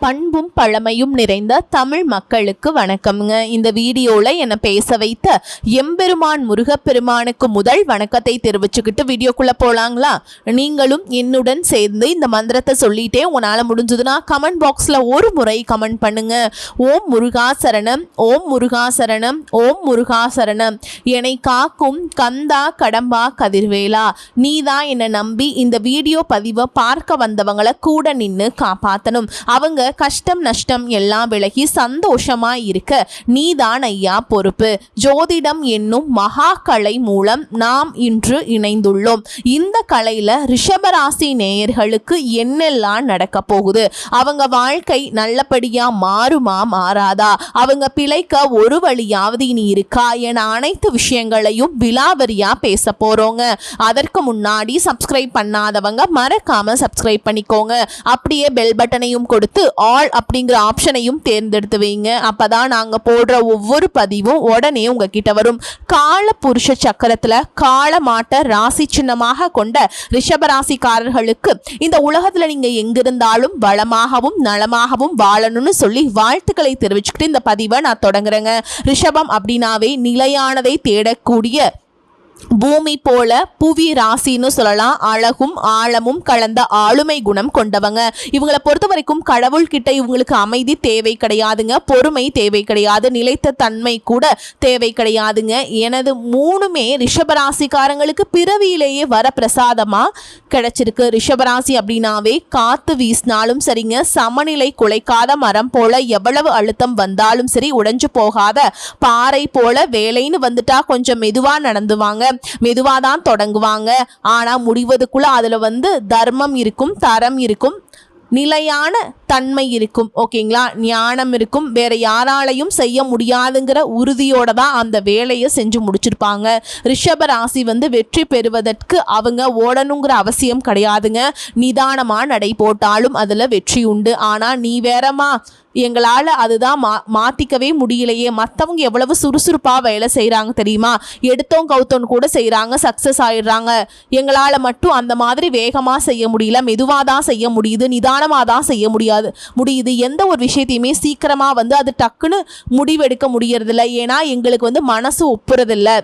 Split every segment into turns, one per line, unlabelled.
பண்பும் பழமையும் நிறைந்த தமிழ் மக்களுக்கு வணக்கம்ங்க. இந்த வீடியோல என்ன பேச வைத்த எம்பெருமான் முருகப்பெருமானுக்கு முதல் வணக்கத்தை தெரிவிச்சுக்கிட்டு வீடியோக்குள்ள போலாங்களா? நீங்களும் என்னுடன் சேர்ந்து இந்த மந்திரத்தை சொல்லிட்டே உங்களால முடிஞ்சதுன்னா கமெண்ட் பாக்ஸ்ல ஒரு முறை கமெண்ட் பண்ணுங்க. ஓம் முருகா சரணம், ஓம் முருகா சரணம், ஓம் முருகா சரணம். என்னை காக்கும் கந்தா கடம்பா கதிர்வேலா, நீதான் என்னை நம்பி இந்த வீடியோ பதிவை பார்க்க வந்தவங்களை கூட நின்று காப்பாற்றணும். அவங்க கஷ்டம் நஷ்டம் எல்லாம் விலகி சந்தோஷமா இருக்க நீதான் ஐயா பொறுப்பு. ஜோதிடம் என்னும் மகா கலை மூலம் நாம் இன்று இணைந்துள்ளோம். இந்த கலையில ரிஷபராசி நேயர்களுக்கு என்னெல்லாம் நடக்க போகுது, அவங்க வாழ்க்கை நல்லபடியா மாறுமா மாறாதா, அவங்க பிழைக்க ஒரு வழியாவது இனி இருக்கா என அனைத்து விஷயங்களையும் விலாவரியா பேச போறோங்க. அதற்கு முன்னாடி சப்ஸ்கிரைப் பண்ணாதவங்க மறக்காம சப்ஸ்கிரைப் பண்ணிக்கோங்க. அப்படியே பெல் பட்டனையும் கொடுத்து ஆல் அப்படிங்கிற ஆப்ஷனையும் தேர்ந்தெடுத்து வைங்க. அப்பதான் நாங்க போடுற ஒவ்வொரு பதிவும் உடனே உங்ககிட்ட வரும். கால புருஷ சக்கரத்துல கால மாட்ட ராசி சின்னமாக கொண்ட ரிஷபராசிக்காரர்களுக்கு இந்த உலகத்துல நீங்க எங்கிருந்தாலும் வளமாகவும் நலமாகவும் வாழணும்னு சொல்லி வாழ்த்துக்களை தெரிவிச்சுக்கிட்டு இந்த பதிவை நான் தொடங்குறேங்க. ரிஷபம் அப்படின்னாவே நிலையானதை தேடக்கூடிய பூமி போல புவி ராசின்னு சொல்லலாம். அழகும் ஆழமும் கலந்த ஆளுமை குணம் கொண்டவங்க. இவங்களை பொறுத்த வரைக்கும் கடவுள்கிட்ட இவங்களுக்கு அமைதி தேவை கிடையாதுங்க, பொறுமை தேவை கிடையாது, நிலைத்த தன்மை கூட தேவை கிடையாதுங்க. எனது மூணுமே ரிஷபராசிக்காரங்களுக்கு பிறவியிலேயே வர பிரசாதமா கிடைச்சிருக்கு. ரிஷபராசி அப்படின்னாவே காத்து வீசினாலும் சரிங்க, சமநிலை குலைக்காத மரம் போல, எவ்வளவு அழுத்தம் வந்தாலும் சரி உடைஞ்சு போகாத பாறை போல, வேலைன்னு வந்துட்டா கொஞ்சம் மெதுவா நடந்துவாங்க, மெதுவாதான் தொடங்குவாங்க. ஆனா முடிவதுக்குள்ள அதுல தர்மம் இருக்கும், தரம் இருக்கும், நிலையான தன்மை இருக்கும், ஓகேங்களா, ஞானம் இருக்கும். வேற யாராலையும் செய்ய முடியாதுங்கிற உறுதியோட தான் அந்த வேலையை செஞ்சு முடிச்சிருப்பாங்க. ரிஷப ராசி வெற்றி பெறுவதற்கு அவங்க ஓடணுங்கிற அவசியம் கிடையாதுங்க. நிதானமா நடை போட்டாலும் அதுல வெற்றி உண்டு. ஆனா நீ வேறமா, எங்களால் அதுதான் மாற்றிக்கவே முடியலையே, மற்றவங்க எவ்வளவு சுறுசுறுப்பாக வேலை செய்கிறாங்க தெரியுமா, எடுத்தோம் கவுத்தோன்னு கூட செய்கிறாங்க, சக்ஸஸ் ஆயிடுறாங்க, எங்களால் மட்டும் அந்த மாதிரி வேகமாக செய்ய முடியல, மெதுவாக தான் செய்ய முடியுது, நிதானமாக தான் செய்ய முடியுது. எந்த ஒரு விஷயத்தையுமே சீக்கிரமாக அது டக்குன்னு முடிவெடுக்க முடியறதில்ல. ஏன்னா எங்களுக்கு மனசு ஒப்புறதில்லை.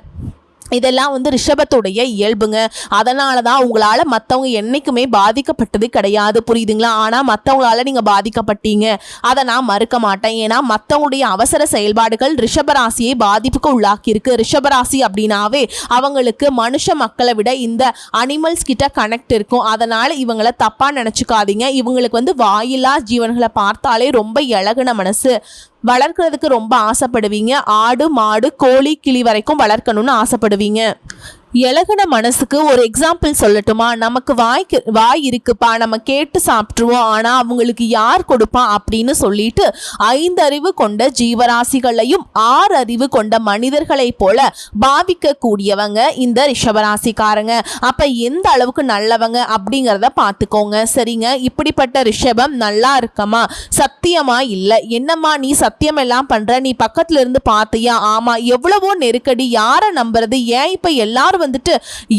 இதெல்லாம் ரிஷபத்துடைய இயல்புங்க. அதனால தான் உங்களால் மற்றவங்க என்றைக்குமே பாதிக்கப்பட்டது கிடையாது, புரியுதுங்களா? ஆனால் மற்றவங்களால நீங்கள் பாதிக்கப்பட்டீங்க, அதை நான் மறுக்க மாட்டேன். ஏன்னா மற்றவங்களுடைய அவசர செயல்பாடுகள் ரிஷபராசியை பாதிப்புக்கு உள்ளாக்கியிருக்கு. ரிஷபராசி அப்படின்னாவே அவங்களுக்கு மனுஷ மக்களை விட இந்த அனிமல்ஸ் கிட்ட கனெக்ட் இருக்கும். அதனால் இவங்களை தப்பாக நினச்சிக்காதீங்க. இவங்களுக்கு வாயில்லா ஜீவன்களை பார்த்தாலே ரொம்ப இழகுன மனசு, வளர்க்கறதுக்கு ரொம்ப ஆசைப்படுவீங்க. ஆடு மாடு கோழி கிளி வரைக்கும் வளர்க்கணும்னு ஆசைப்படுவீங்க. இலகுன மனசுக்கு ஒரு எக்ஸாம்பிள் சொல்லட்டுமா? நமக்கு வாய் இருக்குப்பா, நம்ம கேட்டு சாப்பிட்ருவோம், ஆனால் அவங்களுக்கு யார் கொடுப்பான் அப்படின்னு சொல்லிட்டு 5 அறிவு கொண்ட ஜீவராசிகளையும் 6 அறிவு கொண்ட மனிதர்களை போல பாவிக்க கூடியவங்க இந்த ரிஷபராசிக்காரங்க. அப்ப எந்த அளவுக்கு நல்லவங்க அப்படிங்கிறத பார்த்துக்கோங்க, சரிங்க? இப்படிப்பட்ட ரிஷபம் நல்லா இருக்கமா? சத்தியமா இல்லை. என்னம்மா நீ சத்தியம் எல்லாம் பண்ற, நீ பக்கத்துல இருந்து பார்த்தியா? ஆமா. எவ்வளவோ நெருக்கடி, யாரை நம்புறது? ஏன் இப்ப எல்லாரும்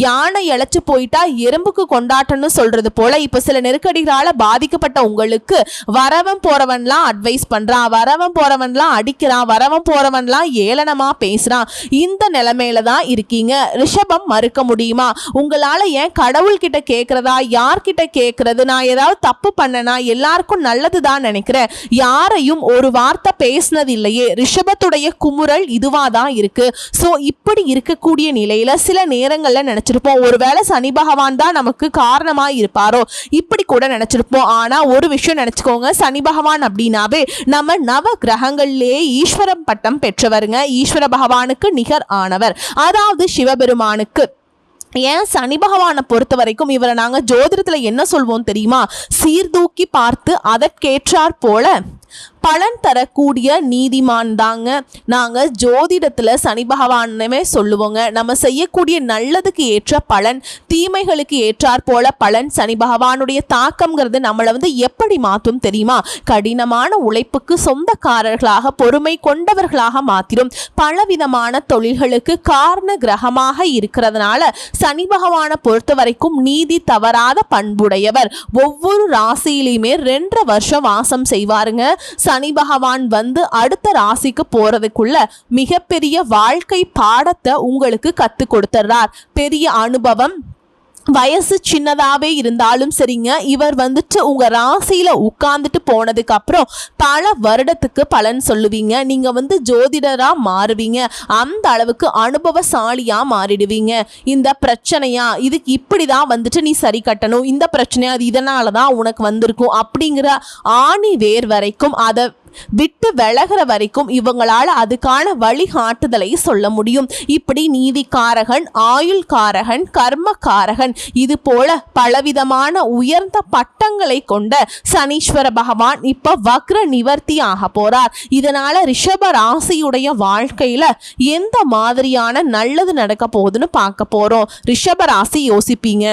யானை இழைச்சு போயிட்டா எறும்புக்கு கொண்டாட்டம்னு சொல்றது போல இப்ப சில நெருக்கடிகளால பாதிக்கப்பட்ட உங்களுக்கு வரவன் போறவன்லாம் அட்வைஸ் பண்றான், வரவன் போறவன்லாம் அடிக்கிறான், வரவன் போறவன்லாம் ஏளனமா பேசுறான். இந்த நிலைமையில தான் இருக்கீங்க. ரிஷபம் மறுக்க முடியுமா? உங்களால ஏன் கடவுள் கிட்ட கேட்கறதா, யார்கிட்ட கேட்கறது? நான் ஏதாவது தப்பு பண்ணனா? எல்லாருக்கும் நல்லதுதான் நினைக்கிறேன், யாரையும் ஒரு வார்த்தை பேசினது இல்லையே. ரிஷபத்துடைய குமுறல் இதுவா தான் இருக்கு. சோ இப்படி இருக்கக்கூடிய நிலையில சில நேரங்கள்ல நினைச்சிருப்போம், ஒருவேளை சனி பகவான் தான் நமக்கு காரணமா இருப்பாரோ, இப்படி கூட நினைச்சிருப்போம். ஆனா ஒரு விஷயம் நினைச்சுக்கோங்க, சனி பகவான் அப்படின்னாவே நம்ம நவ கிரகங்களிலேயே ஈஸ்வரம் பட்டம் பெற்றவருங்க. ஈஸ்வர பகவானுக்கு நிகர் ஆனவர், அதாவது சிவபெருமானுக்கு. ஏன் சனி பகவானை பொறுத்த வரைக்கும் இவரை நாங்க ஜோதிடத்துல என்ன சொல்வோம் தெரியுமா? சீர்தூக்கி பார்த்து அதற்கேற்றாற் போல பலன் தரக்கூடிய நீதிமான் தாங்க. நாங்கள் ஜோதிடத்தில் சனி பகவானமே சொல்லுவோங்க. நம்ம செய்யக்கூடிய நல்லதுக்கு ஏற்ற பலன், தீமைகளுக்கு ஏற்றாற் போல பலன். சனி பகவானுடைய தாக்கம்ங்கிறது நம்மளை எப்படி மாற்றும் தெரியுமா? கடினமான உழைப்புக்கு சொந்தக்காரர்களாக, பொறுமை கொண்டவர்களாக மாத்திரும். பலவிதமான தொழில்களுக்கு காரண கிரகமாக இருக்கிறதுனால சனி பகவானை பொறுத்த வரைக்கும் நீதி தவறாத பண்புடையவர். ஒவ்வொரு ராசியிலுமே 2 வருஷம் வாசம் செய்வாருங்க. சனி பகவான் அடுத்த ராசிக்கு போறதுக்குள்ள மிகப்பெரிய வாழ்க்கை பாடத்தை உங்களுக்கு கத்து கொடுத்துறார். பெரிய அனுபவம், வயசு சின்னதாவே இருந்தாலும் சரிங்க, இவர் உங்க ராசியில உட்கார்ந்துட்டு போனதுக்கு அப்புறம் பல வருடத்துக்கு பலன் சொல்லுவீங்க. நீங்க ஜோதிடரா மாறுவீங்க. அந்த அளவுக்கு அனுபவசாலியா மாறிடுவீங்க. இந்த பிரச்சனையா, இதுக்கு இப்படிதான் நீ சரி கட்டணும், இந்த பிரச்சனையா அது இதனாலதான் உனக்கு வந்திருக்கும் அப்படிங்கிற ஆணி வேர் வரைக்கும், அதை விட்டு விலகிற வரைக்கும் இவங்களால அதுக்கான வழிகாட்டுதலை சொல்ல முடியும். இப்படி நீதிக்காரகன், ஆயுள்காரகன், கர்மக்காரகன், இது போல பலவிதமான உயர்ந்த பட்டங்களை கொண்ட சனீஸ்வர பகவான் இப்ப வக்ர நிவர்த்தி ஆக போறார். இதனால ரிஷப ராசியுடைய வாழ்க்கையில எந்த மாதிரியான நல்லது நடக்க போகுதுன்னு பார்க்க போறோம். ரிஷப ராசி யோசிப்பீங்க,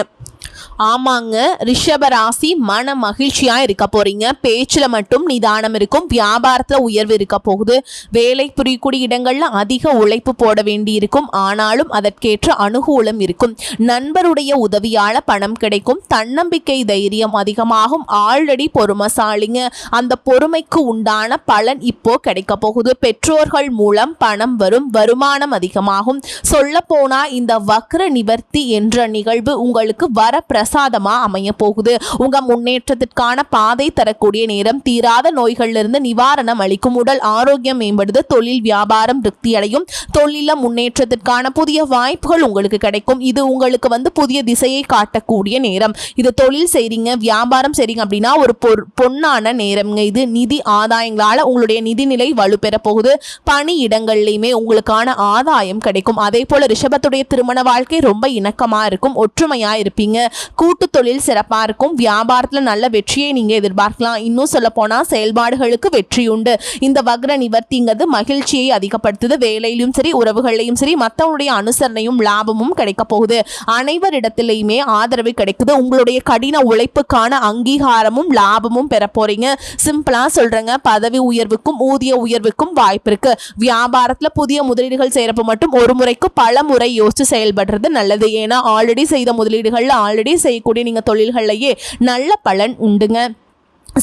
ஆமாங்க, ரிஷப ராசி மன மகிழ்ச்சியா இருக்க போறீங்க. பேச்சுல மட்டும் நிதானம் இருக்கும். வியாபாரத்துல உயர்வு இருக்க போகுது. வேலை புரியக்கூடிய இடங்கள்ல அதிக உழைப்பு போட வேண்டி இருக்கும். ஆனாலும் அதற்கேற்ற அனுகூலம் இருக்கும். நண்பருடைய உதவியால பணம் கிடைக்கும். தன்னம்பிக்கை தைரியம் அதிகமாகும். ஆல்ரெடி பொறுமைசாலிங்க. அந்த பொறுமைக்கு உண்டான பலன் இப்போ கிடைக்க போகுது. பெற்றோர்கள் மூலம் பணம் வரும். வருமானம் அதிகமாகும். சொல்ல போனா இந்த வக்ர நிவர்த்தி என்ற நிகழ்வு உங்களுக்கு பிரசாதமா அமைய போகுது. உங்க முன்னேற்றத்திற்கான பாதை தரக்கூடிய நேரம். தீராத நோய்களிலிருந்து நிவாரணம் அளிக்கும். உடல் ஆரோக்கியம் மேம்படுது. தொழில் வியாபாரம் திருப்தி அடையும். தொழில முன்னேற்றத்திற்கான புதிய வாய்ப்புகள் உங்களுக்கு கிடைக்கும். இது உங்களுக்கு புதிய திசையை காட்டக்கூடிய நேரம். இது தொழில் செய்றீங்க, வியாபாரம் செய்றீங்க அப்படின்னா ஒரு பொன்னான நேரம்ங்க இது. நிதி ஆதாயங்களால உங்களுடைய நிதிநிலை வலுப்பெற போகுது. பணி இடங்கள்லையுமே உங்களுக்கான ஆதாயம் கிடைக்கும். அதே போல ரிஷபத்துடைய திருமண வாழ்க்கை ரொம்ப இணக்கமா இருக்கும். ஒற்றுமையா இருப்பீங்க. கூட்டு தொழில் சிறப்பா இருக்கும். வியாபாரத்துல நல்ல வெற்றியை நீங்க எதிர்பார்க்கலாம். இன்னும் சொல்ல போனா செயல்பாடுகளுக்கு வெற்றி உண்டு. இந்த வக்ர நிவர்த்திங்கிறது மகிழ்ச்சியை அதிகப்படுத்துது. வேலையிலும் சரி, உறவுகளையும் சரி, மற்றவங்களுடைய அனுசரணையும் லாபமும் கிடைக்க போகுது. அனைவரிடத்திலையுமே ஆதரவு கிடைக்குது. உங்களுடைய கடின உழைப்புக்கான அங்கீகாரமும் லாபமும் பெற போறீங்க. சிம்பிளா சொல்றேங்க, பதவி உயர்வுக்கும் ஊதிய உயர்வுக்கும் வாய்ப்பு இருக்கு. வியாபாரத்துல புதிய முதலீடுகள் செய்யறப்ப மட்டும் ஒரு முறைக்கு பல முறை யோசிச்சு செயல்படுறது நல்லது. ஏன்னா ஆல்ரெடி செய்த முதலீடுகள்ல ஆல்ரெடி செய்யக்கூடிய நீங்க தொழில்கள்லயே நல்ல பலன் உண்டுங்க.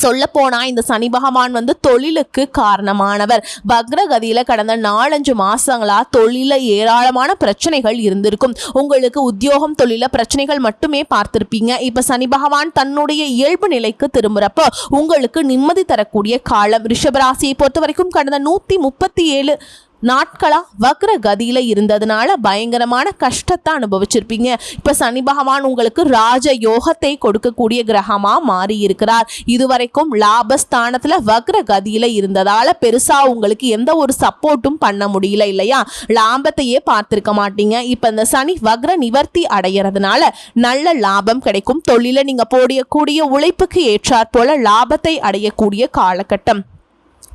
சொல்ல போனா இந்த சனி பகவான் தொழிலுக்கு காரணமானவர். வக்ரகதியில கடந்த 4-5 மாசங்களா தொழில ஏராளமான பிரச்சனைகள் இருந்திருக்கும். உங்களுக்கு உத்தியோகம், தொழில பிரச்சனைகள் மட்டுமே பார்த்திருப்பீங்க. இப்ப சனி பகவான் தன்னுடைய இயல்பு நிலைக்கு திரும்புறப்போ உங்களுக்கு நிம்மதி தரக்கூடிய காலம். ரிஷபராசியை பொறுத்த வரைக்கும் கடந்த 137 நாட்களா வக்ர கதியில இருந்ததுனால பயங்கரமான கஷ்டத்தை அனுபவிச்சிருப்பீங்க. இப்ப சனி பகவான் உங்களுக்கு ராஜ யோகத்தை கொடுக்கக்கூடிய கிரகமா மாறி இருக்கிறார். இதுவரைக்கும் லாபஸ்தானத்துல வக்ர கதியில இருந்ததால பெருசா உங்களுக்கு எந்த ஒரு சப்போர்ட்டும் பண்ண முடியல இல்லையா? லாபத்தையே பார்த்திருக்க மாட்டீங்க. இப்ப இந்த சனி வக்ர நிவர்த்தி அடைகிறதுனால நல்ல லாபம் கிடைக்கும். தொழில நீங்க போடக்கூடிய உழைப்புக்கு ஏற்றாற் போல லாபத்தை அடையக்கூடிய காலகட்டம்.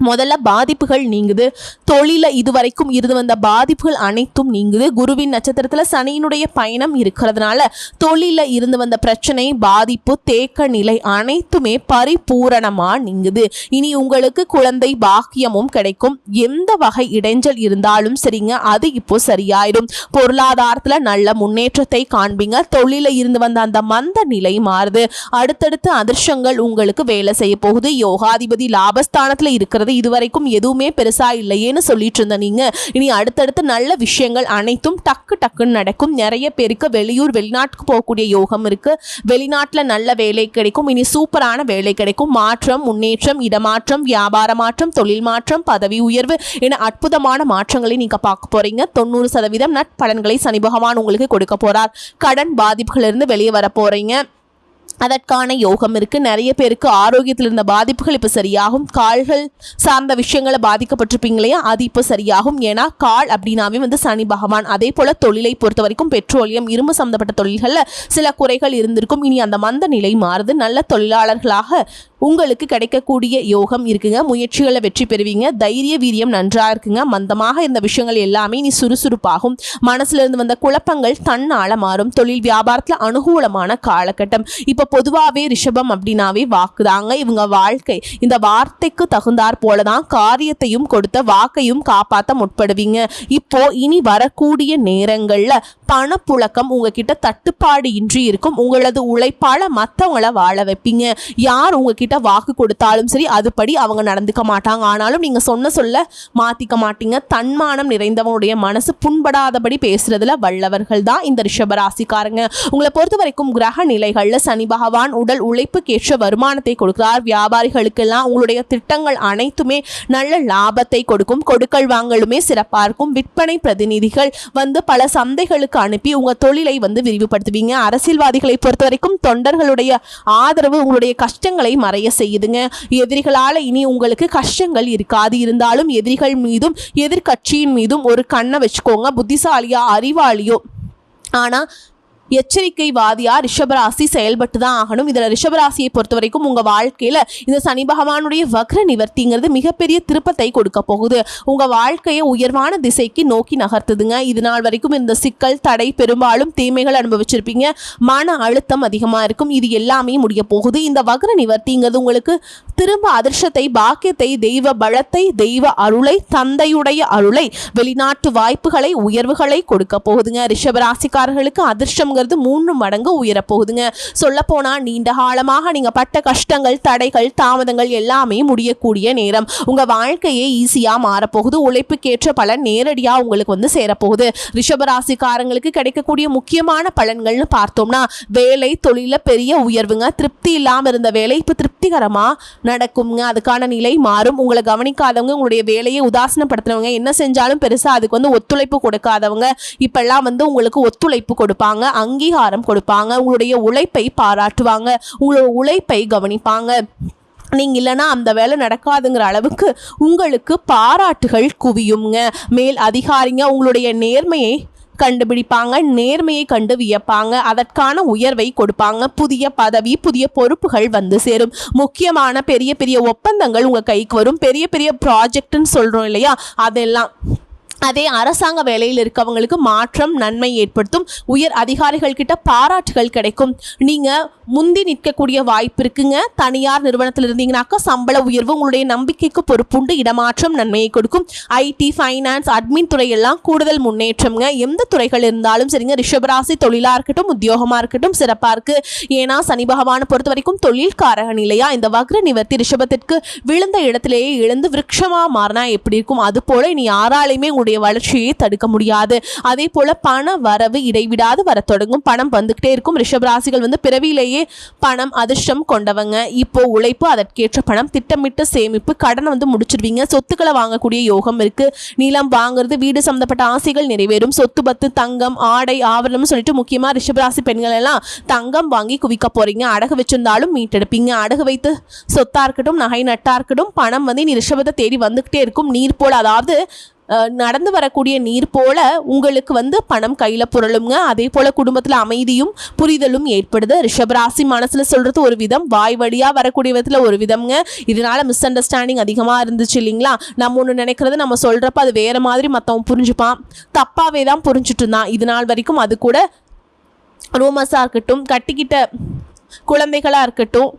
முதல்ல பாதிப்புகள் நீங்குது. தொழில இதுவரைக்கும் இருந்து வந்த பாதிப்புகள் அனைத்தும் நீங்குது. குருவின் நட்சத்திரத்துல சனியினுடைய பயணம் இருக்கிறதுனால தொழில இருந்து வந்த பிரச்சனை, பாதிப்பு, தேக்க நிலை அனைத்துமே பரிபூரணமா நீங்குது. இனி உங்களுக்கு குழந்தை பாக்கியமும் கிடைக்கும். எந்த வகை இடைஞ்சல் இருந்தாலும் சரிங்க, அது இப்போ சரியாயிடும். பொருளாதாரத்துல நல்ல முன்னேற்றத்தை காண்பீங்க. தொழில இருந்து வந்த அந்த மந்த நிலை மாறுது. அடுத்தடுத்து அதிர்ஷ்டங்கள் உங்களுக்கு வேலை செய்ய போகுது. யோகாதிபதி லாபஸ்தானத்துல இருக்கிறது இதுவரைக்கும் எதுவுமே பெருசா இல்லையேன்னு சொல்லிட்டு இருந்த நீங்க இனி அடுத்தடுத்து நல்ல விஷயங்கள் அனைத்தும் டக்கு டக்குன்னு நடக்கும். நிறைய பேருக்கு வெளியூர் வெளிநாட்டுக்கு போகக்கூடிய யோகம் இருக்கு. வெளிநாட்டுல நல்ல வேலை கிடைக்கும். இனி சூப்பரான வேலை கிடைக்கும். மாற்றம், முன்னேற்றம், இடமாற்றம், வியாபார மாற்றம், தொழில் மாற்றம், பதவி உயர்வு என அற்புதமான மாற்றங்களை நீங்க பார்க்க போறீங்க. 90% நட்பலன்களை சனி பகவான் உங்களுக்கு கொடுக்க போறார். கடன் பாதிப்புகளிலிருந்து வெளியே வர போறீங்க. அதற்கான யோகம் இருக்கு. நிறைய பேருக்கு ஆரோக்கியத்தில் இருந்த பாதிப்புகள் இப்போ சரியாகும். கால்கள் சார்ந்த விஷயங்களை பாதிக்கப்பட்டிருப்பீங்க இல்லையா, அது இப்போ சரியாகும். ஏன்னா கால் அப்படின்னாவே வந்து சனி பகவான். அதே போல தொழிலை பொறுத்த வரைக்கும் பெட்ரோலியம் இரும்பு சம்பந்தப்பட்ட தொழில்களில் சில குறைகள் இருந்திருக்கும். இனி அந்த மந்த நிலை மாறுது. நல்ல தொழிலாளர்களாக உங்களுக்கு கிடைக்கக்கூடிய யோகம் இருக்குங்க. முயற்சிகளை வெற்றி பெறுவீங்க. தைரிய வீரியம் நன்றாக இருக்குங்க. மந்தமாக இருந்த விஷயங்கள் எல்லாமே இனி சுறுசுறுப்பாகும். மனசுல இருந்து வந்த குழப்பங்கள் தன்னால மாறும். தொழில் வியாபாரத்தில் அனுகூலமான காலகட்டம். இப்போ பொதுவாகவே ரிஷபம் அப்படின்னாவே வாக்குதாங்க இவங்க வாழ்க்கை. இந்த வார்த்தைக்கு தகுந்தாற் போலதான் காரியத்தையும் கொடுத்த வாக்கையும் காப்பாற்ற முற்படுவீங்க. இப்போ இனி வரக்கூடிய நேரங்கள்ல பணப்புழக்கம் உங்ககிட்ட தட்டுப்பாடு இன்றி இருக்கும். உங்களது உழைப்பால மற்றவங்கள வாழ வைப்பீங்க. யார் உங்ககிட்ட வாக்கு கொடுத்தாலும் சரி அதுபடி அவங்க நடந்துக்க மாட்டாங்க. ஆனாலும் நீங்க சொன்ன சொல்ல மாத்திக்க மாட்டீங்க. தன்மானம் நிறைந்தவனுடைய மனசு புண்படாதபடி பேசுறதுல வல்லவர்கள் தான் இந்த ரிஷபராசிக்காரங்க. உங்களை பொறுத்த வரைக்கும் கிரக நிலைகள்ல சனி பகவான் உடல் உழைப்புக்கேற்ற வருமானத்தை கொடுக்கிறார். வியாபாரிகளுக்கெல்லாம் உங்களுடைய திட்டங்கள் அனைத்துமே நல்ல லாபத்தை கொடுக்கும். கொடுக்கல் வாங்கலுமே சிறப்பா இருக்கும். விற்பனை பிரதிநிதிகள் வந்து பல சந்தைகளுக்கு அனுப்பி உங்க தொழிலை வந்து விரிவுபடுத்துவீங்க. அரசியல்வாதிகளை பொறுத்த வரைக்கும் தொண்டர்களுடைய ஆதரவு உங்களுடைய கஷ்டங்களை மறைய செய்யுதுங்க. எதிரிகளால இனி உங்களுக்கு கஷ்டங்கள் இருக்காது. இருந்தாலும் எதிரிகள் மீதும் எதிர்கட்சியின் மீதும் ஒரு கண்ணை வச்சுக்கோங்க. புத்திசாலியா அறிவாளியோ ஆனா எச்சரிக்கைவாதியா ரிஷபராசி செயல்பட்டு தான் ஆகணும். இதில் ரிஷபராசியை பொறுத்த வரைக்கும் உங்கள் வாழ்க்கையில் இந்த சனி பகவானுடைய வக்ர நிவர்த்திங்கிறது மிகப்பெரிய திருப்பத்தை கொடுக்க போகுது. உங்கள் வாழ்க்கையை உயர்வான திசைக்கு நோக்கி நகர்த்துதுங்க. இது நாள் வரைக்கும் இந்த சிக்கல் தடை பெரும்பாலும் தீமைகள் அனுபவிச்சிருப்பீங்க. மன அழுத்தம் அதிகமாக இருக்கும். இது எல்லாமே முடிய போகுது. இந்த வக்ர நிவர்த்திங்கிறது உங்களுக்கு திரும்ப அதிர்ஷ்டத்தை, பாக்கியத்தை, தெய்வ பலத்தை, தெய்வ அருளை, தந்தையுடைய அருளை, வெளிநாட்டு வாய்ப்புகளை, உயர்வுகளை கொடுக்க போகுதுங்க. ரிஷபராசிக்காரர்களுக்கு அதிர்ஷ்டம் 3 மடங்கு உயரப்போகுதுங்க. சொல்ல போனா நீண்ட காலமாக நீங்க பட்ட கஷ்டங்கள், தடைகள், தாமதங்கள் எல்லாமே முடியக்கூடிய நேரம். உங்க வாழ்க்கையே ஈஸியா மாறப்போகுது. உழைப்புக்கேற்ற பலன் நேரடியா உங்களுக்கு வந்து சேரப்போகுது. ரிஷபராசிக்காரங்களுக்கு கிடைக்கக்கூடிய முக்கியமான பலன்கள்னு பார்த்தோம்னா வேலை தொழில பெரிய உயர்வுங்க. திருப்தி இல்லாம இருந்த வேலை இப்ப திருப்திகரமா நடக்குங்க. அதுக்கான நிலை மாறும். உங்களை கவனிக்காதவங்க, உங்களுடைய வேலையை உதாசனப்படுத்துறவங்க, என்ன செஞ்சாலும் பெருசா அதுக்கு வந்து ஒத்துழைப்பு கொடுக்காதவங்க இப்பெல்லாம் வந்து உங்களுக்கு ஒத்துழைப்பு கொடுப்பாங்க, அங்கீகாரம் கொடுப்பாங்க, உங்களுடைய உழைப்பை பாராட்டுவாங்க, உங்களோட உழைப்பை கவனிப்பாங்க. நீங்க இல்லைன்னா அந்த வேலை நடக்காதுங்கிற அளவுக்கு உங்களுக்கு பாராட்டுகள் குவியுங்க. மேல் அதிகாரிங்க உங்களுடைய நேர்மையை கண்டுபிடிப்பாங்க, நேர்மையை கண்டு வியப்பாங்க, அதற்கான உயர்வை கொடுப்பாங்க. புதிய பதவி, புதிய பொறுப்புகள் வந்து சேரும். முக்கியமான பெரிய பெரிய ஒப்பந்தங்கள் உங்க கைக்கு வரும். பெரிய பெரிய ப்ராஜெக்ட்னு சொல்றோம் இல்லையா, அதெல்லாம் அதே அரசாங்க வேலையில் இருக்கவங்களுக்கு மாற்றம், நன்மை ஏற்படுத்தும். உயர் அதிகாரிகள் கிட்ட பாராட்டுகள் கிடைக்கும். நீங்க முந்தி நிற்கக்கூடிய வாய்ப்பு இருக்குங்க. தனியார் நிறுவனத்தில் இருந்தீங்கன்னாக்கா சம்பள உயர்வு, உங்களுடைய நம்பிக்கைக்கு பொறுப்புண்டு, இடமாற்றம் நன்மையை கொடுக்கும். ஐடி, ஃபைனான்ஸ், அட்மின் துறையெல்லாம் கூடுதல் முன்னேற்றம்ங்க. எந்த துறைகள் இருந்தாலும் சரிங்க. ரிஷபராசி தொழிலா இருக்கட்டும், உத்தியோகமா இருக்கட்டும் சிறப்பா இருக்கு. ஏன்னா சனி பகவானை பொறுத்த வரைக்கும் தொழில்காரகன் இல்லையா. இந்த வக்ர நிவர்த்தி ரிஷபத்திற்கு விழுந்த இடத்திலேயே எழுந்து விருட்சமா மாறினா எப்படி இருக்கும், அது போல இனி யாராலையுமே உங்களுடைய வளர்ச்சியை தடுக்க முடியாது. அதே போல பண வரவு இடைவிடாது வர தொடங்கும். பணம் வந்துகிட்டே இருக்கும். ரிஷபராசிகள் வந்து பிறவியிலேயே பணம் அதிர்ஷ்டம் கொண்டவங்க. இப்போ உழைப்பு, அதற்கேற்ற பணம், திட்டமிட்டு சேமிப்பு, கடனை வந்து முடிச்சிருவீங்க. சொத்துக்களை வாங்கக்கூடிய யோகம் இருக்கு. நிலம் வாங்குறது, வீடு சம்பந்தப்பட்ட ஆசைகள் நிறைவேறும். சொத்து பத்து, தங்கம், ஆடை, ஆவரணம் சொல்லிட்டு முக்கியமா ரிஷபராசி பெண்கள் எல்லாம் தங்கம் வாங்கி குவிக்க போறீங்க. அடகு வச்சிருந்தாலும் மீட்டெடுப்பீங்க. அடகு வைத்து சொத்தா இருக்கட்டும், நகை நட்டா இருக்கட்டும், பணம் வந்து நீ ரிஷபத்தை தேடி வந்துகிட்டே இருக்கும். நீர் போல, அதாவது நடந்து வரக்கூடிய நீர் போல உங்களுக்கு வந்து பணம் கையில் புரளுங்க. அதே போல குடும்பத்தில் அமைதியும் புரிதலும் ஏற்படுது. ரிஷபராசி மனசுல சொல்றது ஒரு விதம், வாய் வழியா வரக்கூடிய விதத்துல ஒரு விதம்ங்க. இதனால மிஸ் அண்டர்ஸ்டாண்டிங் அதிகமா இருந்துச்சு இல்லைங்களா. நம்ம ஒன்று நினைக்கிறது நம்ம சொல்றப்ப அது வேற மாதிரி மற்றவன் புரிஞ்சுப்பான். தப்பாவே தான் புரிஞ்சுட்டு இருந்தான். இது நாள் வரைக்கும் அது கூட ரூமஸா இருக்கட்டும், கட்டிக்கிட்ட குழந்தைகளா இருக்கட்டும்,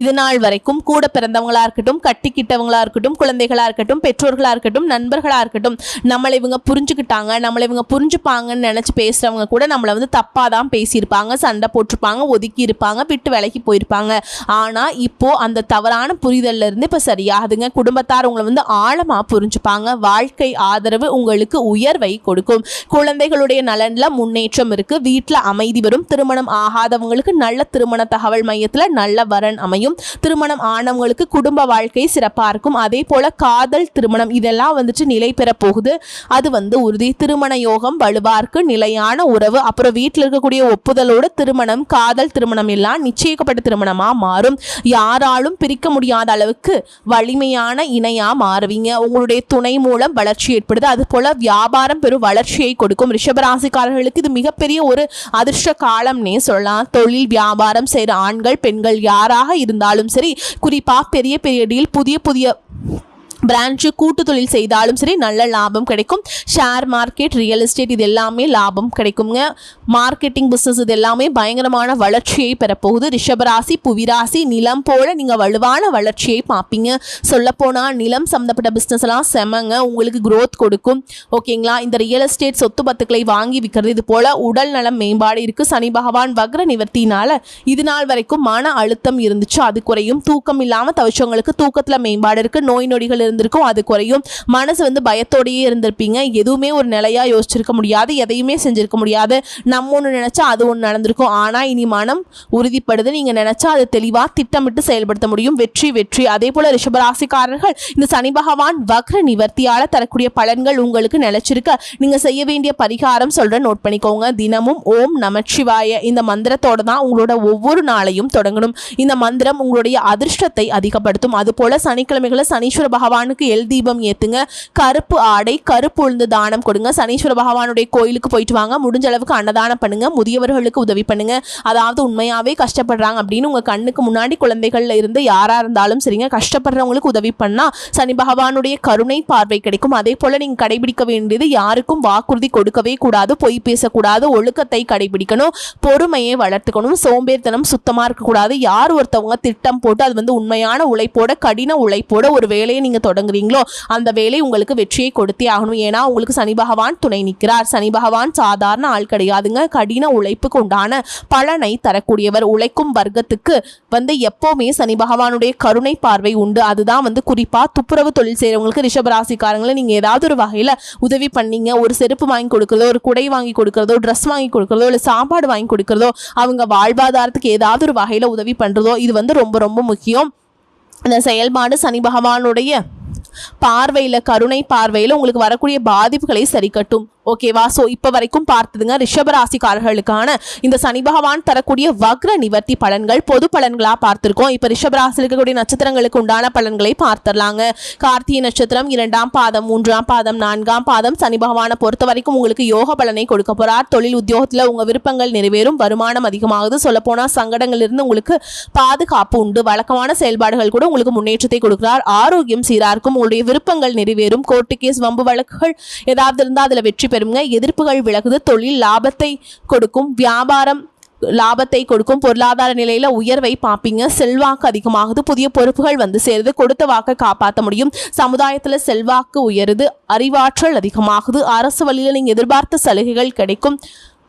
இது நாள் வரைக்கும் கூட பிறந்தவங்களா இருக்கட்டும், கட்டிக்கிட்டவங்களா இருக்கட்டும், குழந்தைகளா இருக்கட்டும், பெற்றோர்களா இருக்கட்டும், நண்பர்களா இருக்கட்டும், நம்மளை இவங்க புரிஞ்சுக்கிட்டாங்க, நம்மளை இவங்க புரிஞ்சுப்பாங்கன்னு நினைச்சு பேசுறவங்க கூட நம்மளை வந்து தப்பா தான் பேசியிருப்பாங்க, சண்டை போட்டிருப்பாங்க, ஒதுக்கி இருப்பாங்க, விட்டு விலகி போயிருப்பாங்க. ஆனா இப்போ அந்த தவறான புரிதல்ல இருந்து இப்ப சரியாகுதுங்க. குடும்பத்தார் உங்களை வந்து ஆழமா புரிஞ்சுப்பாங்க. வாழ்க்கை ஆதரவு உங்களுக்கு உயர்வை கொடுக்கும். குழந்தைகளுடைய நலன்ல முன்னேற்றம் இருக்கு. வீட்டுல அமைதி வரும். திருமணம் ஆகாதவங்களுக்கு நல்ல திருமண தகவல் மையத்துல நல்ல வரன் அமையும். அமையும். திருமணம் ஆனவங்களுக்கு குடும்ப வாழ்க்கை சிறப்பாக இருக்கும். அதே போல் காதல் திருமணம் இதெல்லாம் வந்துட்டு நிலை பெற போகுது. அது உறுதி. திருமண யோகம் வலுவா இருக்கு. நிலையான உறவு, அப்புறம் வீட்டில் இருக்கக்கூடிய ஒப்புதலோட திருமணம், காதல் திருமணம் எல்லாம் நிச்சயிக்கப்பட்ட திருமணமா மாறும். யாராலும் பிரிக்க முடியாத அளவுக்கு வலிமையான இணையா மாறுவீங்க. உங்களுடைய துணை மூலம் வளர்ச்சி ஏற்படுது. அது போல வியாபாரம் பெரும் வளர்ச்சியை கொடுக்கும். ரிஷபராசிக்காரர்களுக்கு இது மிகப்பெரிய ஒரு அதிர்ஷ்ட காலம்னே சொல்லலாம். தொழில் வியாபாரம் செய்கிற ஆண்கள் பெண்கள் யாராக இருந்தாலும் சரி, குறிப்பா பெரிய பெரிய டீல், புதிய புதிய பிரான்ச்சு, கூட்டு தொழில் செய்தாலும் சரி நல்ல லாபம் கிடைக்கும். ஷேர் மார்க்கெட், ரியல் எஸ்டேட் இது எல்லாமே லாபம் கிடைக்குங்க. மார்க்கெட்டிங் பிஸ்னஸ் இது எல்லாமே பயங்கரமான வளர்ச்சியை பெறப்போகுது. ரிஷபராசி புவிராசி நிலம் போல நீங்கள் வலுவான வளர்ச்சியை பார்ப்பீங்க. சொல்லப்போனால் நிலம் சம்மந்தப்பட்ட பிஸ்னஸ் எல்லாம் செமங்க, உங்களுக்கு க்ரோத் கொடுக்கும். ஓகேங்களா. இந்த ரியல் எஸ்டேட் சொத்து பத்துக்களை வாங்கி விற்கிறது, இது போல் உடல் நலம் மேம்பாடு இருக்குது. சனி பகவான் வக்ர நிவர்த்தினால இது நாள் வரைக்கும் மன அழுத்தம் இருந்துச்சு, அது குறையும். தூக்கம் இல்லாமல் தவிச்சவங்களுக்கு தூக்கத்தில் மேம்பாடு இருக்குது. நோய் நொடிகள் இருந்திருக்கும், அது குறையும். மனசு பயத்தோடையே இருந்திருப்பீங்க. எதுவுமே ஒரு நிலையா யோசிச்சிருக்க முடியாது, எதையுமே செஞ்சிருக்க முடியாது. நம்ம ஒன்று நினைச்சா அது ஒன்று நடந்திருக்கும். ஆனால் இனி மனம் உறுதிப்படுது. நீங்கள் நினைச்சா அது தெளிவாக திட்டமிட்டு செயல்படுத்த முடியும். வெற்றி வெற்றி. அதே போல ரிஷபராசிக்காரர்கள் இந்த சனி பகவான் வக்ர நிவர்த்தியால தரக்கூடிய பலன்கள் உங்களுக்கு நிலைச்சிருக்க நீங்க செய்ய வேண்டிய பரிகாரம் சொல்ற நோட் பண்ணிக்கோங்க. தினமும் ஓம் நமச்சிவாய இந்த மந்திரத்தோட தான் உங்களோட ஒவ்வொரு நாளையும் தொடங்கணும். இந்த மந்திரம் உங்களுடைய அதிர்ஷ்டத்தை அதிகப்படுத்தும். அது போல சனிக்கிழமைகளை சனீஸ்வர பகவான் எல் தீபம் ஏத்துங்க. கருப்பு ஆடை, கருப்பு உளுந்து தானம் கொடுங்க. சனீஸ்வர பகவானுடைய கோயிலுக்கு போயிட்டு வாங்க. முடிஞ்ச அளவுக்கு அன்னதானம் பண்ணுங்க. முதியவர்களுக்கு உதவி பண்ணுங்க. அதாவது உண்மையாவே கஷ்டப்படுறாங்க அப்படின்னு உங்க கண்ணுக்கு முன்னாடி குழந்தைகள்ல இருந்து யாரா இருந்தாலும் சரிங்க, கஷ்டப்படுறவங்களுக்கு உதவி பண்ணா சனி பகவானுடைய கருணை பார்வை கிடைக்கும். அதே போல நீங்க கடைபிடிக்க வேண்டியது யாருக்கும் வாக்குறுதி கொடுக்கவே கூடாது, பொய் பேசக்கூடாது, ஒழுக்கத்தை கடைபிடிக்கணும், பொறுமையை வளர்த்துக்கணும், சோம்பேறித்தனம் சுத்தமா இருக்கக்கூடாது. யார் ஒருத்தவங்க திட்டம் போட்டு அது உண்மையான உழைப்போட கடின உழைப்போட ஒரு வேலையை நீங்க தொடங்குறீங்களோ அந்த வேலை உங்களுக்கு வெற்றியை கொடுத்தே ஆகணும். ஏன்னா உங்களுக்கு சனி பகவான் துணை நிற்கிறார். சனி பகவான் சாதாரண ஆள் கிடையாதுங்க. கடின உழைப்புக்கு உண்டான பலனை தரக்கூடியவர். உழைக்கும் வர்க்கத்துக்கு எப்பவுமே சனி பகவானுடைய கருணை பார்வை உண்டு. அதுதான் குறிப்பா துப்புரவு தொழில் செய்யறவங்களுக்கு, ரிஷபராசிக்காரங்களை நீங்க ஏதாவது ஒரு வகையில உதவி பண்ணீங்க, ஒரு செருப்பு வாங்கி கொடுக்கறதோ, ஒரு குடை வாங்கி கொடுக்கறதோ, ட்ரெஸ் வாங்கி கொடுக்கறதோ, இல்லை சாப்பாடு வாங்கி கொடுக்கறதோ, அவங்க வாழ்வாதாரத்துக்கு ஏதாவது ஒரு வகையில உதவி பண்றதோ, இது ரொம்ப ரொம்ப முக்கியம். இந்த செயல்பாடு சனி பகவானுடைய பார்வையில், கருணை பார்வையில் உங்களுக்கு வரக்கூடிய பாதிப்புகளை சரி கட்டும். ஓகேவா. ஸோ இப்போ வரைக்கும் பார்த்ததுங்க ரிஷபராசிக்காரர்களுக்கான இந்த சனி பகவான் தரக்கூடிய வக்ர நிவர்த்தி பலன்கள், பொது பலன்களாக பார்த்துருக்கோம். இப்போ ரிஷபராசியில் இருக்கக்கூடிய நட்சத்திரங்களுக்கு உண்டான பலன்களை பார்த்துடலாங்க. கார்த்திகை நட்சத்திரம் 2ஆம் பாதம், 3ஆம் பாதம், 4ஆம் பாதம் சனி பகவானை பொறுத்த வரைக்கும் உங்களுக்கு யோக பலனை கொடுக்க போறார். தொழில் உத்தியோகத்தில் உங்கள் விருப்பங்கள் நிறைவேறும். வருமானம் அதிகமாகுது. சொல்லப்போனால் சங்கடங்களிலிருந்து உங்களுக்கு பாதுகாப்பு உண்டு. வழக்கமான செயல்பாடுகள் கூட உங்களுக்கு முன்னேற்றத்தை கொடுக்கிறார். ஆரோக்கியம் சீராக இருக்கும். உங்களுடைய விருப்பங்கள் நிறைவேறும். கோர்ட்டு கேஸ், வம்பு வழக்குகள் ஏதாவது இருந்தால் அதில் வெற்றி பெறுங்க. எதிர்ப்புகள் விலகுது. தொழில் லாபத்தை கொடுக்கும். வியாபாரம் லாபத்தை கொடுக்கும். பொருளாதார நிலையில உயர்வை பார்ப்பீங்க. செல்வாக்கு அதிகமாகுது. புதிய பொறுப்புகள் சேருது. கொடுத்த வாக்கை காப்பாற்ற முடியும். சமுதாயத்துல செல்வாக்கு உயருது. அறிவாற்றல் அதிகமாகுது. அரசு வழியில நீங்க எதிர்பார்த்த சலுகைகள் கிடைக்கும்.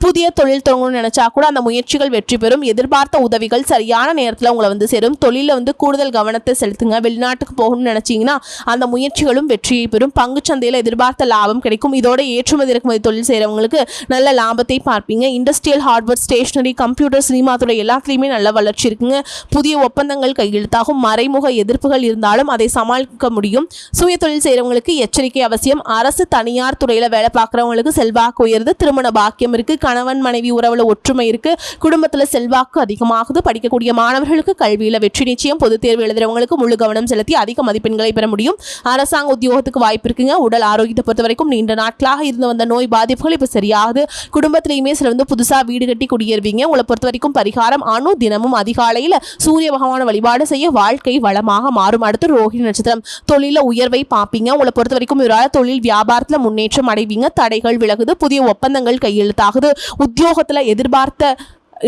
புதிய தொழில் தொடங்கணும்னு நினைச்சா கூட அந்த முயற்சிகள் வெற்றி பெறும். எதிர்பார்த்த உதவிகள் சரியான நேரத்தில் உங்களை சேரும். தொழிலில் கூடுதல் கவனத்தை செலுத்துங்க. வெளிநாட்டுக்கு போகணும்னு நினைச்சீங்கன்னா அந்த முயற்சிகளும் வெற்றியை பெறும். பங்குச்சந்தையில் எதிர்பார்த்த லாபம் கிடைக்கும். இதோட ஏற்றுமதி இறக்குமதி தொழில் செய்கிறவங்களுக்கு நல்ல லாபத்தை பார்ப்பீங்க. Industrial, hardware, stationery, computer, cinema துறை எல்லாத்துலேயுமே நல்ல வளர்ச்சி இருக்குங்க. புதிய ஒப்பந்தங்கள் கையெழுத்தாகும். மறைமுக எதிர்ப்புகள் இருந்தாலும் அதை சமாளிக்க முடியும். சுய தொழில் செய்கிறவங்களுக்கு எச்சரிக்கை அவசியம். அரசு, தனியார் துறையில் வேலை பார்க்குறவங்களுக்கு செல்வாக்கு உயருது. திருமண பாக்கியம் இருக்கு. கணவன் மனைவி உறவுல ஒற்றுமை இருக்கு. குடும்பத்துல செல்வாக்கு அதிகமாகுது. படிக்கக்கூடிய மாணவர்களுக்கு கல்வியில வெற்றி நிச்சயம். பொதுத் தேர்வு எழுதுறவங்களுக்கு முழு கவனம் செலுத்தி அதிக மதிப்பெண்களை பெற முடியும். அரசாங்க உத்தியோகத்துக்கு வாய்ப்பு இருக்குங்க. உடல் ஆரோக்கியத்தை பொறுத்த வரைக்கும் நீண்ட நாட்களாக இருந்து வந்த நோய் பாதிப்புகள் இப்ப சரியாகுது. குடும்பத்திலையுமே சில புதுசா வீடு கட்டி குடியேறுவீங்க. உங்களை பொறுத்த வரைக்கும் பரிகாரம் தினமும் அதிகாலையில சூரிய பகவான வழிபாடு செய்ய வாழ்க்கை வளமாக மாறும். அடுத்து ரோஹிணி நட்சத்திரம். தொழில உயர்வை பார்ப்பீங்க. உங்களை பொறுத்த வரைக்கும் தொழில் வியாபாரத்துல முன்னேற்றம் அடைவீங்க. தடைகள் விலகுது. புதிய ஒப்பந்தங்கள் கையெழுத்தாகுது. உத்தியோகத்துல எதிர்பார்த்த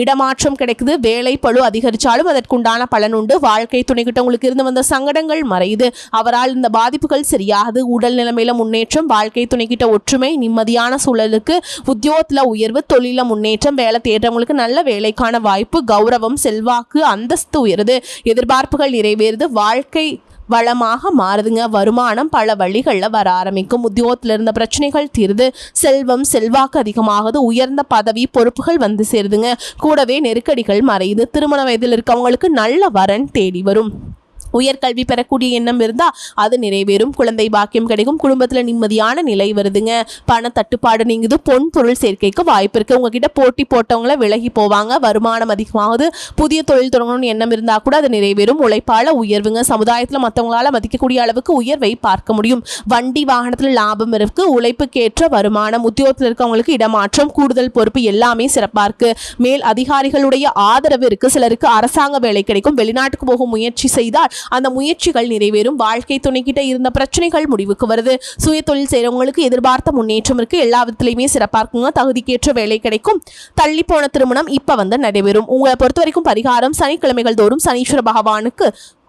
இடமாற்றம் கிடைக்குது. வேலை பளு அதிகரிச்சாலும் அதற்குண்டான பலன் உண்டு. வாழ்க்கை துணைக்கிட்ட உங்களுக்கு இருந்து வந்த சங்கடங்கள் மறையுது. அவரால் இந்த பாதிப்புகள் சரியாகுது. உடல் நிலைமையில முன்னேற்றம். வாழ்க்கை துணைக்கிட்ட ஒற்றுமை. நிம்மதியான சூழலுக்கு. உத்தியோகத்துல உயர்வு. தொழில முன்னேற்றம். வேலை தேடுறவங்களுக்கு நல்ல வேலைக்கான வாய்ப்பு. கௌரவம், செல்வாக்கு, அந்தஸ்து உயருது. எதிர்பார்ப்புகள் நிறைவேறுது. வாழ்க்கை வளமாக மாறுதுங்க. வருமானம் பல வழிகளில் வர ஆரம்பிக்கும். உத்தியோகத்தில் இருந்த பிரச்சனைகள் தீருது. செல்வம் செல்வாக்கு அதிகமாகுது. உயர்ந்த பதவி பொறுப்புகள் வந்து சேருதுங்க. கூடவே நெருக்கடிகள் மறையுது. திருமண வயதில் இருக்கவங்களுக்கு நல்ல வரன் தேடி வரும். உயர்கல்வி பெறக்கூடிய எண்ணம் இருந்தால் அது நிறைவேறும். குழந்தை பாக்கியம் கிடைக்கும். குடும்பத்தில் நிம்மதியான நிலை வருதுங்க. பண தட்டுப்பாடு நீங்குது. பொன் பொருள் சேர்க்கைக்கு வாய்ப்பு இருக்குது. உங்ககிட்ட போட்டி போட்டவங்கள விலகி போவாங்க. வருமானம் அதிகமாகுது. புதிய தொழில் தொடங்கணும்னு எண்ணம் இருந்தால் கூட அது நிறைவேறும். உழைப்பால உயர்வுங்க. சமுதாயத்தில் மற்றவங்களால மதிக்கக்கூடிய அளவுக்கு உயர்வை பார்க்க முடியும். வண்டி வாகனத்தில் லாபம் இருக்கு. உழைப்புக்கேற்ற வருமானம். உத்தியோகத்தில் இருக்கவங்களுக்கு இடமாற்றம், கூடுதல் பொறுப்பு எல்லாமே சிறப்பாக இருக்கு. மேல் அதிகாரிகளுடைய ஆதரவு இருக்கு. சிலருக்கு அரசாங்க வேலை கிடைக்கும். வெளிநாட்டுக்கு போகும் முயற்சி செய்தால் அந்த முயற்சிகள் நிறைவேறும். வாழ்க்கை துணைக்கிட்ட இருந்த பிரச்சனைகள் முடிவுக்கு வருது. சுய தொழில் செய்யறவங்களுக்கு எதிர்பார்த்த முன்னேற்றம் இருக்கு. எல்லா விதத்திலையுமே சிறப்பாக இருக்குங்க. தகுதிக்கேற்ற வேலை கிடைக்கும். தள்ளி போன திருமணம் இப்ப வந்து நடைபெறும். உங்களை பொறுத்த வரைக்கும் பரிகாரம் சனிக்கிழமைகள் தோறும் சனீஸ்வர பகவானுக்கு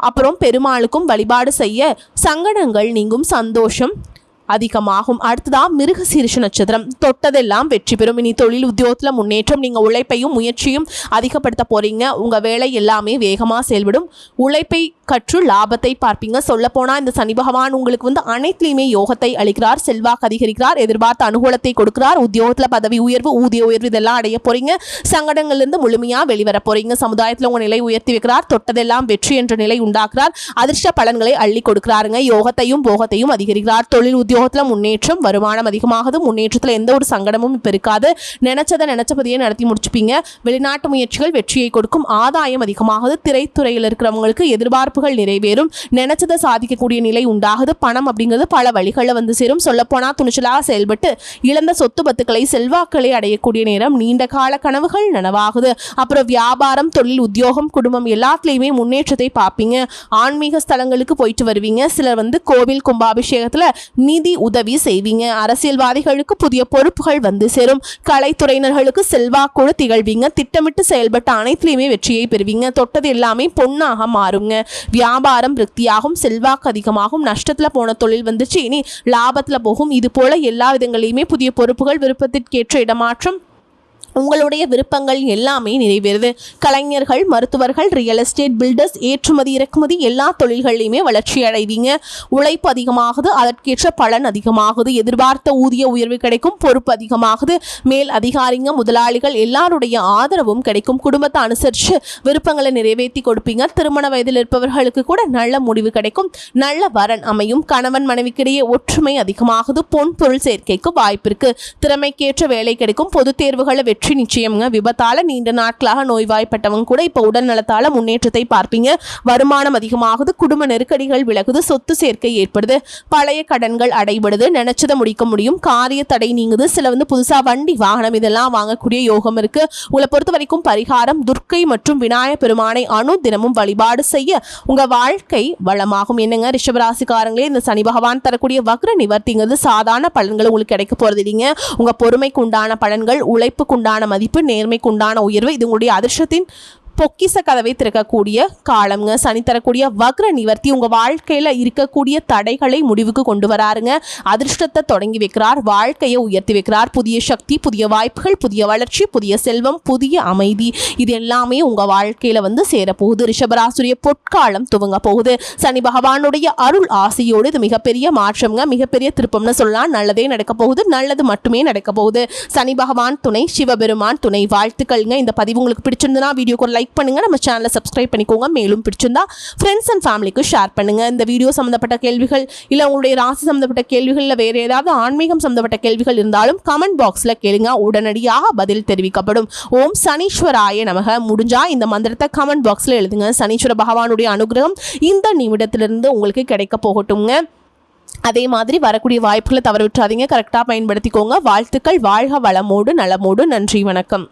அப்புறம் பெருமாளுக்கும் வழிபாடு செய்ய சங்கடங்கள் நீங்கும். சந்தோஷம் அதிகமாகும். அடுத்ததான் மிருகசீரிஷ நட்சத்திரம். தொட்டதெல்லாம் வெற்றி பெறும். இனி தொழில் உத்தியோகத்தில் முன்னேற்றம். நீங்கள் உழைப்பையும் முயற்சியும் அதிகப்படுத்த போறீங்க. உங்கள் வேலை எல்லாமே வேகமாக செயல்படும். உழைப்பை கற்று லாபத்தை பார்ப்பீங்க. சொல்லப்போனால் இந்த சனி பகவான் உங்களுக்கு வந்து அனைத்துலையுமே யோகத்தை அளிக்கிறார். செல்வாக்கு அதிகரிக்கிறார். எதிர்பார்த்த அனுகூலத்தை கொடுக்கிறார். உத்தியோகத்தில் பதவி உயர்வு, ஊதிய உயர்வு இதெல்லாம் அடைய போறீங்க. சங்கடங்கள்லேருந்து முழுமையாக வெளிவர போறீங்க. சமுதாயத்தில் உங்கள் நிலை உயர்த்தி வைக்கிறார். தொட்டதெல்லாம் வெற்றி என்ற நிலை உண்டாக்குறார். அதிர்ஷ்ட பலன்களை அள்ளி கொடுக்கிறாருங்க. யோகத்தையும் போகத்தையும் அதிகரிக்கிறார். தொழில் உத்தியோகத்தில் முன்னேற்றம். வருமானம் அதிகமாகுது. முன்னேற்றத்தில் எந்த ஒரு சங்கடமும் இப்போ இருக்காது. நினைச்சபதியே நடத்தி முடிச்சுப்பீங்க. வெளிநாட்டு முயற்சிகள் வெற்றியை கொடுக்கும். ஆதாயம் அதிகமாகுது. திரைத்துறையில் இருக்கிறவங்களுக்கு எதிர்பார்ப்புகள் நிறைவேறும். நினைச்சதை சாதிக்கக்கூடிய நிலை உண்டாகுது. பணம் அப்படிங்கிறது பல வழிகளில் வந்து சேரும். சொல்லப்போனா துணிச்சலாக செயல்பட்டு இழந்த சொத்து பத்துக்களை செல்வாக்களை அடையக்கூடிய நேரம். நீண்ட கால கனவுகள் நனவாகுது. அப்புறம் வியாபாரம், தொழில், உத்தியோகம், குடும்பம் எல்லாத்துலேயுமே முன்னேற்றத்தை பார்ப்பீங்க. ஆன்மீக ஸ்தலங்களுக்கு போயிட்டு வருவீங்க. சிலர் வந்து கோவில் கும்பாபிஷேகத்தில் நிதி உதவி செய்வீங்க. அரசியல்வாதிகளுக்கு புதிய பொறுப்புகள் வந்து சேரும். கலைத்துறையினர்களுக்கு செல்வாக்கோடு திகழ்வீங்க. திட்டமிட்டு செயல்பட்ட அனைத்துலையுமே வெற்றியை பெறுவீங்க. தொட்டது எல்லாமே பொன்னாக மாறுங்க. வியாபாரம் விருத்தியாகும். செல்வாக்கு அதிகமாகும். நஷ்டத்தில் போன தொழில் வந்துச்சு, இனி லாபத்தில் போகும். இது போல எல்லா விதங்களையுமே புதிய பொறுப்புகள், விருப்பத்திற்கேற்ற இடமாற்றம், உங்களுடைய விருப்பங்கள் எல்லாமே நிறைவேறுது. கலைஞர்கள், மருத்துவர்கள், ரியல் எஸ்டேட், பில்டர்ஸ், ஏற்றுமதி இறக்குமதி எல்லா தொழில்களையுமே வளர்ச்சி அடைவீங்க. உழைப்பு அதிகமாகுது. அதற்கேற்ற பலன் அதிகமாகுது. எதிர்பார்த்த ஊதிய உயர்வு கிடைக்கும். பொறுப்பு அதிகமாகுது. மேல் அதிகாரிங்க, முதலாளிகள் எல்லாருடைய ஆதரவும் கிடைக்கும். குடும்பத்தை அனுசரித்து விருப்பங்களை நிறைவேற்றி கொடுப்பீங்க. திருமண வயதில் இருப்பவர்களுக்கு கூட நல்ல முடிவு கிடைக்கும். நல்ல வரன் அமையும். கணவன் மனைவிக்கிடையே ஒற்றுமை அதிகமாகுது. பொன் பொருள் சேர்க்கைக்கு வாய்ப்பு இருக்கு. திறமைக்கேற்ற வேலை கிடைக்கும். பொது தேர்வுகளை வெற்றி நிச்சயம்ங்க. விபத்தால நீண்ட நாட்களாக நோய்வாய்ப்பட்டவங்க கூட இப்ப உடல் நலத்தால முன்னேற்றத்தை பார்ப்பீங்க. வருமானம் அதிகமாகுது. குடும்ப நெருக்கடிகள் விலகுது. சொத்து சேர்க்கை ஏற்படுது. பழைய கடன்கள் அடைபடுது. நினைச்சதை முடிக்க முடியும். காரிய தடை நீங்குது. சில வந்து புதுசா வண்டி வாகனம் இதெல்லாம் வாங்கக்கூடிய யோகம் இருக்கு. உங்களை பொறுத்த வரைக்கும் பரிகாரம் துர்க்கை மற்றும் விநாயகர் பெருமானை தினமும் வழிபாடு செய்ய உங்க வாழ்க்கை வளமாகும். என்னங்க ரிஷபராசிக்காரங்களே, இந்த சனி பகவான் தரக்கூடிய வக்ர நிவர்த்திங்கிறது சாதாரண பலன்கள் உங்களுக்கு கிடைக்க போறது இல்லைங்க. உங்க பொறுமைக்கு உண்டான பலன்கள், உழைப்புக்கு உண்டான மதிப்பு, நேர்மைக்கு உண்டான உயர்வு இது உங்களுடைய அதிர்ஷ்டத்தின் பொக்கிச கதவை திறக்கக்கூடிய காலம்ங்க. சனி தரக்கூடிய வக்ர நிவர்த்தி உங்க வாழ்க்கையில இருக்கக்கூடிய தடைகளை முடிவுக்கு கொண்டு வராருங்க. அதிர்ஷ்டத்தை தொடங்கி வைக்கிறார். வாழ்க்கையை உயர்த்தி வைக்கிறார். புதிய சக்தி, புதிய வாய்ப்புகள், புதிய வளர்ச்சி, புதிய செல்வம், புதிய அமைதி இது எல்லாமே உங்க வாழ்க்கையில வந்து சேரப்போகுது. ரிஷபராசிரிய பொற்காலம் துவங்க போகுது. சனி பகவானுடைய அருள் ஆசையோடு இது மிகப்பெரிய மாற்றம்ங்க. மிகப்பெரிய திருப்பம்னு சொல்லலாம். நல்லதே நடக்க போகுது. நல்லது மட்டுமே நடக்க போகுது. சனி பகவான் துணை, சிவபெருமான் துணை. வாழ்த்துக்கள்ங்க. இந்த பதிவு உங்களுக்கு பிடிச்சிருந்தனா வீடியோக்கு லைக் பண்ணுங்க. நம்ம சேனலை சப்ஸ்கிரைப் பண்ணிக்கோங்க. மேலும் பிடிச்சிருந்தா ஃப்ரெண்ட்ஸ் அண்ட் ஃபேமிலிக்கு ஷேர் பண்ணுங்க. இந்த வீடியோ சம்பந்தப்பட்ட கேள்விகள் இல்ல உங்களுடைய ராசி சம்பந்தப்பட்ட கேள்விகள் இல்ல வேற ஏதாவது ஆன்மீகம் சம்பந்தப்பட்ட கேள்விகள் இருந்தாலும் கமெண்ட் பாக்ஸ்ல கேளுங்க. உடனடியாக பதில் தெரிவிக்கப்படும். ஓம் சனீஸ்வராய நமக. முடிஞ்சா இந்த மந்திரத்தை கமெண்ட் பாக்ஸ்ல எழுதுங்க. சனீஸ்வர பகவானுடைய அனுகிரகம் இந்த நிமிடத்திலிருந்து உங்களுக்கு கிடைக்க போகட்டும்ங்க. அதே மாதிரி வரக்கூடிய வாய்ப்புகளை தவற விட்டுறாதீங்க. கரெக்டாக பயன்படுத்திக்கோங்க. வாழ்த்துக்கள். வாழ்க வளமோடு நலமோடு. நன்றி, வணக்கம்.